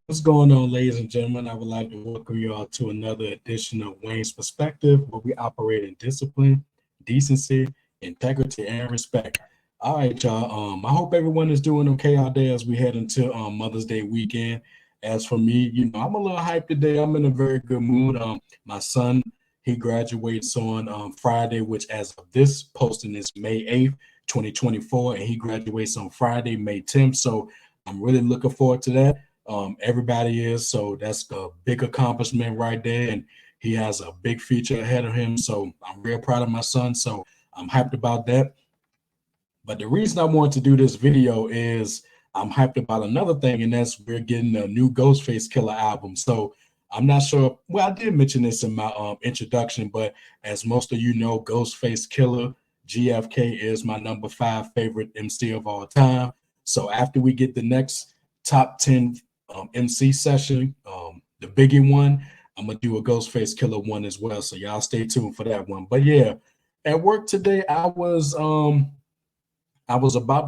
What's going on, ladies and gentlemen? I would like to welcome you all to another edition of Wayne's Perspective, where we operate in discipline, decency, integrity, and respect. All right, y'all. I hope everyone is doing okay out there as we head into Mother's Day weekend. As for me, I'm a little hyped today. I'm in a very good mood. My son, he graduates on Friday, which as of this posting is May 8th, 2024, and he graduates on Friday, May 10th. So I'm really looking forward to that. Everybody is, so that's a big accomplishment right there, and he has a big future ahead of him. So I'm real proud of my son. So I'm hyped about that. But the reason I wanted to do this video is I'm hyped about another thing, and that's we're getting a new Ghostface Killah album. So I'm not sure. Well, I did mention this in my introduction, but as most of you know, Ghostface Killah GFK is my number 5 favorite MC of all time. So after we get the next top 10 MC session, the biggie one, I'm gonna do a Ghostface Killah one as well. So y'all stay tuned for that one. But yeah, at work today, I was about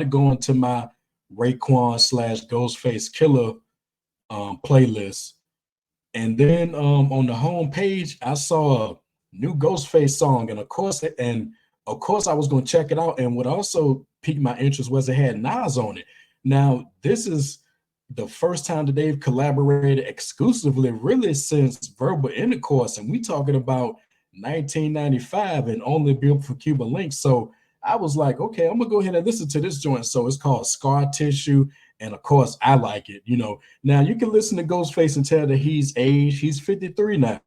to go into my Raekwon slash Ghostface Killah playlist, and then on the home page I saw a new Ghostface song, and of course I was going to check it out. And what also piqued my interest was it had Nas on it. Now this is the first time that they've collaborated exclusively really since Verbal Intercourse, and we talking about 1995 and Only Built for Cuban Links. So I was like, okay, I'm gonna go ahead and listen to this joint. So it's called Scar Tissue, and of course I like it. Now you can listen to Ghostface and tell that he's aged. He's 53 now,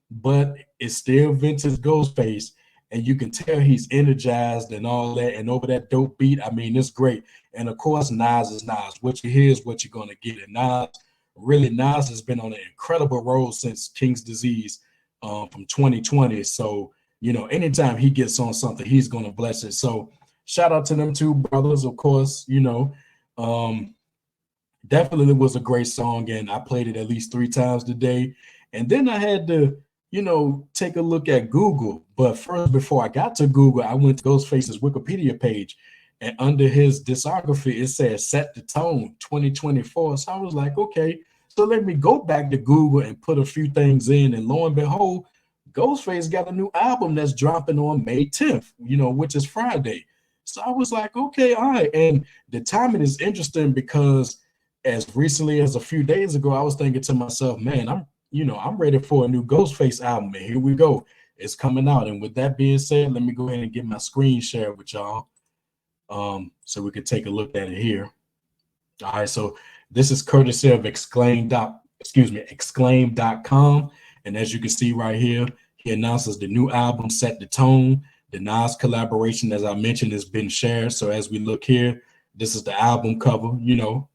but it's still vintage Ghostface, and you can tell he's energized and all that. And over that dope beat, I mean, it's great. And of course, Nas is Nas. What you hear is what you're gonna get. And Nas has been on an incredible road since King's Disease from 2020. So anytime he gets on something, he's gonna bless it. So shout out to them two brothers, of course. Um, Definitely was a great song, and I played it at least 3 times today. And then I had to, take a look at Google. But first, before I got to Google, I went to Ghostface's Wikipedia page, and under his discography, it says "Set the Tone 2024." So I was like, okay, so let me go back to Google and put a few things in, and lo and behold, Ghostface got a new album that's dropping on May 10th, which is Friday. So I was like, okay, all right. And the timing is interesting because as recently as a few days ago, I was thinking to myself, man, I'm ready for a new Ghostface album. And here we go. It's coming out. And with that being said, let me go ahead and get my screen share with y'all. So we can take a look at it here. All right, so this is courtesy of exclaim.com. And as you can see right here, he announces the new album, Set the Tone. The Nas collaboration, as I mentioned, has been shared. So as we look here, this is the album cover,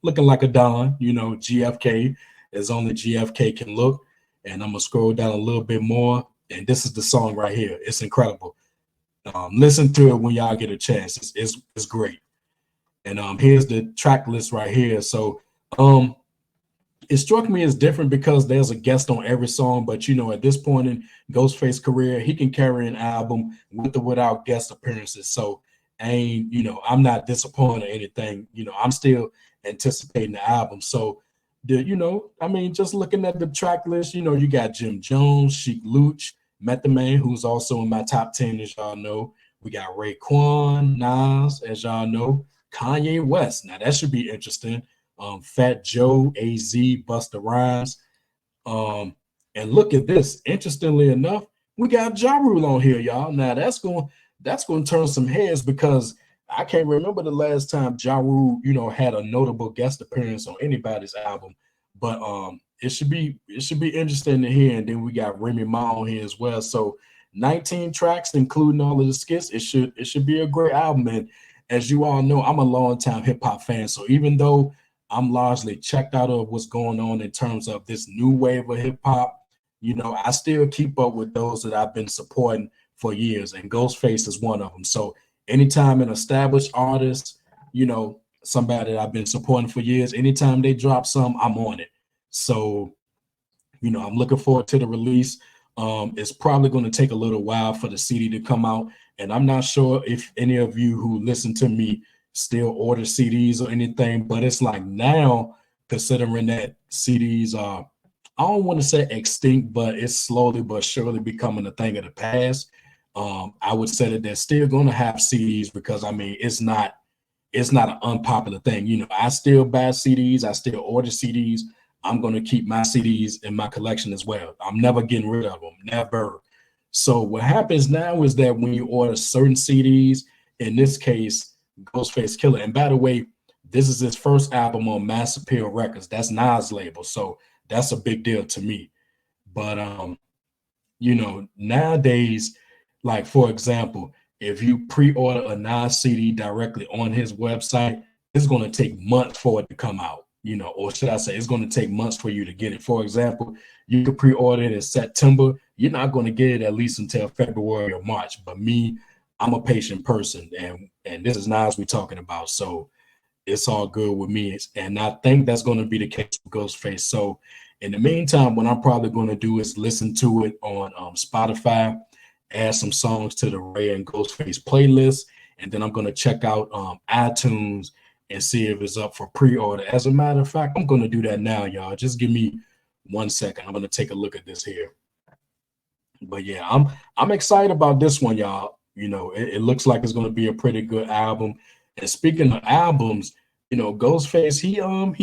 looking like a Don, GFK, as only GFK can look. And I'm going to scroll down a little bit more. And this is the song right here. It's incredible. Listen to it when y'all get a chance. It's great. And here's the track list right here. So um, it struck me as different because there's a guest on every song, but at this point in Ghostface career, he can carry an album with or without guest appearances. So I'm not disappointed or anything. I'm still anticipating the album. So just looking at the track list, you got Jim Jones, Sheik Luch, Method Man, who's also in my top 10, as y'all know. We got Raekwon, Nas, as y'all know, Kanye West. Now that should be interesting. Fat Joe, AZ, Busta Rhymes. Um, and look at this. Interestingly enough, we got Ja Rule on here, y'all. Now that's going to turn some heads because I can't remember the last time Ja Rule, had a notable guest appearance on anybody's album. But it should be interesting to hear. And then we got Remy Ma on here as well. So 19 tracks, including all of the skits. It should be a great album. And as you all know, I'm a long-time hip-hop fan. So even though I'm largely checked out of what's going on in terms of this new wave of hip hop, I still keep up with those that I've been supporting for years, and Ghostface is one of them. So anytime an established artist, somebody that I've been supporting for years, anytime they drop some, I'm on it. So I'm looking forward to the release. It's probably going to take a little while for the CD to come out, and I'm not sure if any of you who listen to me still order CDs or anything, but it's like now considering that CDs are, I don't want to say extinct, but it's slowly but surely becoming a thing of the past. I would say that they're still going to have CDs because I mean it's not an unpopular thing. You know, I still buy CDs, I still order CDs. I'm going to keep my CDs in my collection as well. I'm never getting rid of them, never. So what happens now is that when you order certain CDs, in this case, Ghostface Killah, and by the way, this is his first album on Mass Appeal Records. That's Nas label, so that's a big deal to me. But you know, nowadays, like for example, if you pre-order a Nas CD directly on his website, it's going to take months for it to come out, you know, or should I say, it's going to take months for you to get it. For example, you could pre-order it in September. You're not going to get it at least until February or March. But me, I'm a patient person, and this is Nas we're talking about, so it's all good with me. And I think that's going to be the case with Ghostface. So in the meantime, what I'm probably going to do is listen to it on Spotify, add some songs to the Ray and Ghostface playlist, and then I'm going to check out iTunes and see if it's up for pre-order. As a matter of fact, I'm going to do that now, y'all. Just give me 1 second. I'm going to take a look at this here. But yeah, I'm excited about this one, y'all. You know, it looks like it's going to be a pretty good album. And speaking of albums, you know, Ghostface, he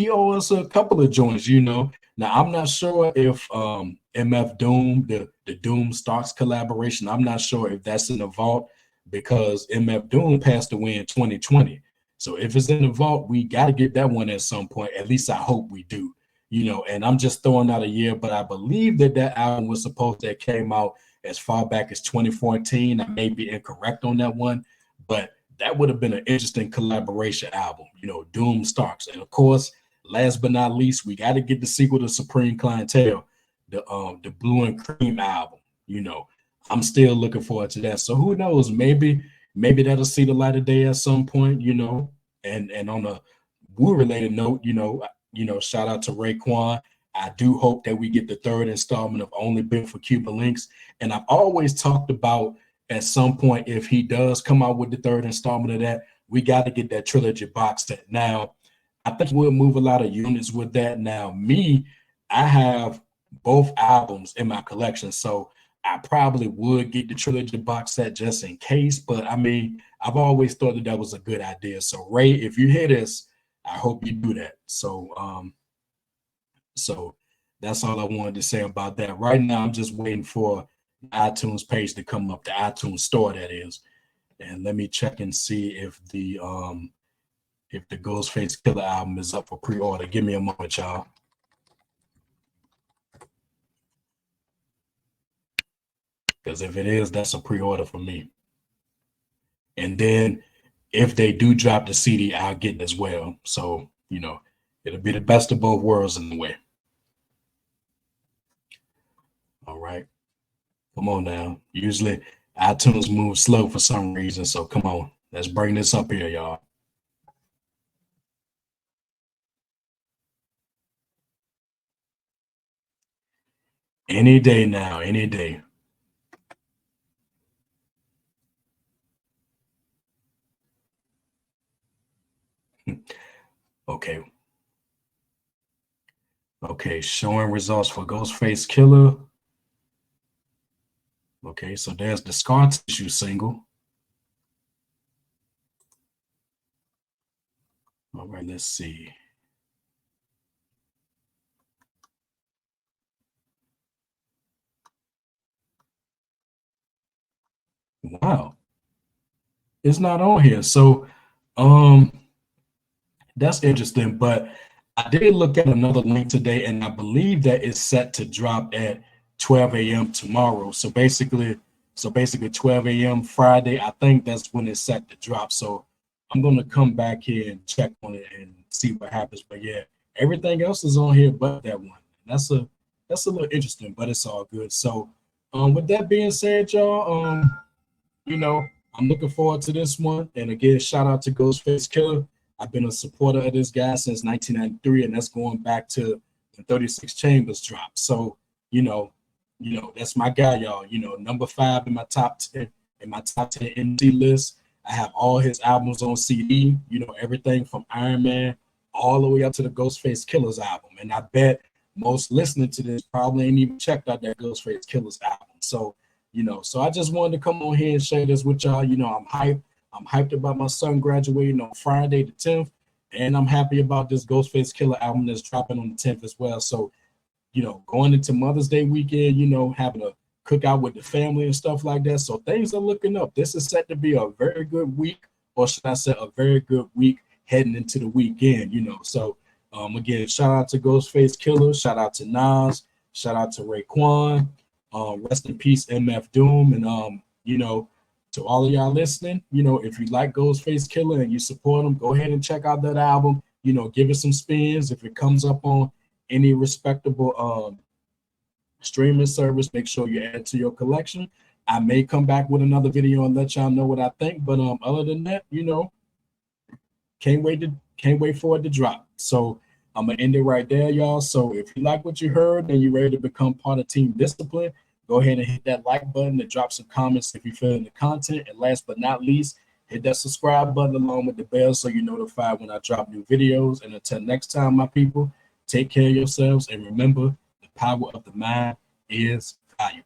owes us a couple of joints, you know. Now I'm not sure if MF Doom, the Doom Starks collaboration, I'm not sure if that's in the vault because MF Doom passed away in 2020. So if it's in the vault, we got to get that one at some point. At least I hope we do. You know, and I'm just throwing out a year, but I believe that that album was supposed to have came out as far back as 2014. I may be incorrect on that one, but that would have been an interesting collaboration album, you know, Doom Starks. And of course, last but not least, we got to get the sequel to Supreme Clientele, the Blue and Cream album. You know, I'm still looking forward to that. So who knows? Maybe that'll see the light of day at some point, you know. And on a Wu related note, shout out to Raekwon. I do hope that we get the third installment of Only Built for Cuba Links. And I've always talked about at some point, if he does come out with the third installment of that, we got to get that trilogy box set. Now, I think we'll move a lot of units with that. Now, me, I have both albums in my collection, so I probably would get the trilogy box set just in case. But I mean, I've always thought that that was a good idea. So, Ray, if you hear this, I hope you do that. So that's all I wanted to say about that. Right now, I'm just waiting for the iTunes page to come up, the iTunes store that is. And let me check and see if the Ghostface Killah album is up for pre-order. Give me a moment, y'all. Because if it is, that's a pre-order for me. And then if they do drop the CD, I'll get it as well. So, you know, it'll be the best of both worlds in a way. All right. Come on now. Usually iTunes moves slow for some reason. So come on. Let's bring this up here, y'all. Any day now, any day. Okay. Okay, showing results for Ghostface Killah. Okay, so there's the Scar Tissue single. All right, let's see. Wow, it's not on here. So, um, that's interesting. But I did look at another link today, and I believe that it's set to drop at 12 a.m. tomorrow. So basically 12 a.m. Friday. I think that's when it's set to drop. So I'm gonna come back here and check on it and see what happens. But yeah, everything else is on here but that one. That's a little interesting, but it's all good. So with that being said, y'all, you know, I'm looking forward to this one. And again, shout out to Ghostface Killah. I've been a supporter of this guy since 1993, and that's going back to the 36 Chambers drop. So, that's my guy, y'all. You know, number 5 in my top 10 MC list. I have all his albums on CD, you know, everything from Iron Man all the way up to the Ghostface Killah's album. And I bet most listening to this probably ain't even checked out that Ghostface Killah's album. So, so I just wanted to come on here and share this with y'all. I'm hyped. I'm hyped about my son graduating on Friday the 10th. And I'm happy about this Ghostface Killah album that's dropping on the 10th as well. So, going into Mother's Day weekend, having a cookout with the family and stuff like that. So things are looking up. This is set to be a very good week, or should I say a very good week heading into the weekend, So again, shout out to Ghostface Killah, shout out to Nas, shout out to Raekwon, rest in peace, MF Doom, and to all of y'all listening, if you like Ghostface Killah and you support him, go ahead and check out that album. Give it some spins. If it comes up on any respectable streaming service, make sure you add it to your collection. I may come back with another video and let y'all know what I think. But other than that, can't wait for it to drop. So I'm gonna end it right there, y'all. So if you like what you heard and you're ready to become part of Team Discipline, go ahead and hit that like button and drop some comments if you feel in the content. And last but not least, hit that subscribe button along with the bell so you're notified when I drop new videos. And until next time, my people, take care of yourselves and remember, the power of the mind is valuable.